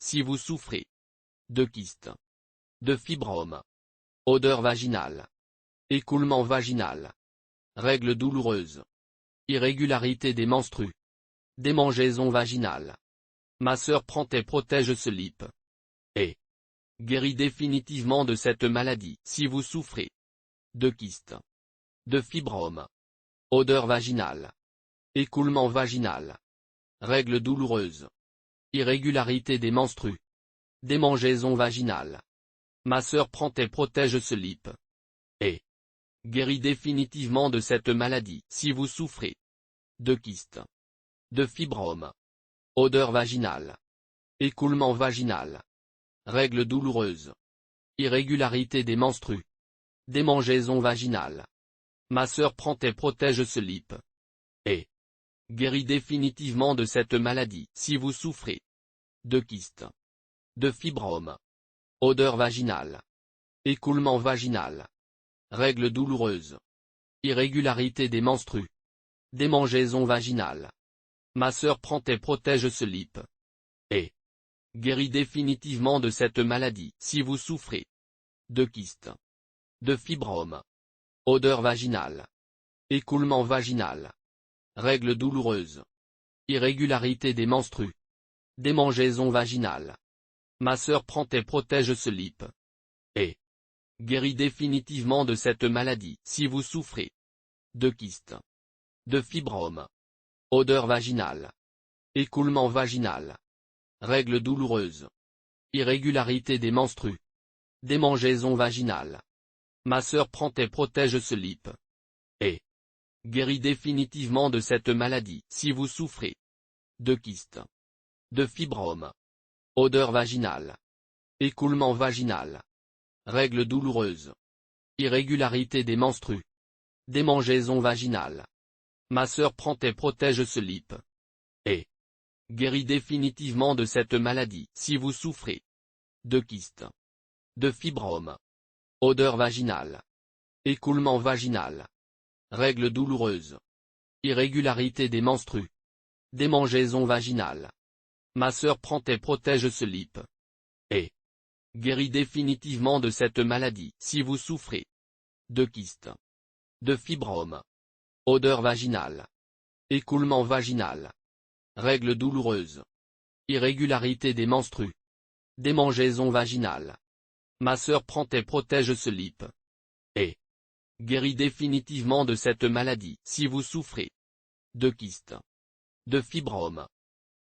si vous souffrez de kystes, de fibromes, odeur vaginale, écoulement vaginal, règles douloureuses, irrégularité des menstrues, démangeaisons vaginales. Ma sœur prend et protège ce lip. Et guérit définitivement de cette maladie si vous souffrez de kystes, de fibromes, odeur vaginale, écoulement vaginal, règles douloureuses, irrégularité des menstrues, démangeaisons vaginales. Ma sœur prend et protège ce lip. Et guérit définitivement de cette maladie si vous souffrez de kystes, de fibromes, odeur vaginale, écoulement vaginal, règles douloureuses, irrégularité des menstrues, démangeaisons vaginales. Ma sœur prend et protège ce lip. Et guérit définitivement de cette maladie si vous souffrez de kystes, de fibromes, odeur vaginale, écoulement vaginal, règles douloureuses, irrégularité des menstrues, démangeaisons vaginales. Ma sœur prend et protège ce lip. Et guérit définitivement de cette maladie si vous souffrez de kystes, de fibromes, odeur vaginale, écoulement vaginal, règles douloureuses, irrégularité des menstrues, démangeaisons vaginales. Ma sœur prend et protège ce lip. Et guérit définitivement de cette maladie si vous souffrez de kystes, de fibromes, odeur vaginale, écoulement vaginal, règles douloureuses, irrégularité des menstrues, démangeaisons vaginales. Ma sœur prend et protège ce lip. Et guérit définitivement de cette maladie si vous souffrez de kystes, de fibromes, odeur vaginale, écoulement vaginal, règles douloureuses, irrégularité des menstrues, démangeaisons vaginales. Ma sœur prend et protège ce lip. Et guérit définitivement de cette maladie si vous souffrez de kystes, de fibromes, odeur vaginale, écoulement vaginal, règles douloureuses, irrégularité des menstrues, démangeaisons vaginales. Ma sœur prend et protège ce lip. Et guérit définitivement de cette maladie si vous souffrez de kystes, de fibromes, odeur vaginale, écoulement vaginal, règles douloureuses, irrégularité des menstrues, démangeaisons vaginales. Ma sœur prend et protège ce lip. Et guérit définitivement de cette maladie si vous souffrez de kystes, de fibromes,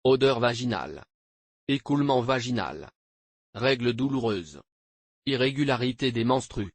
odeur vaginale, écoulement vaginal, règles douloureuses, irrégularité des menstrues,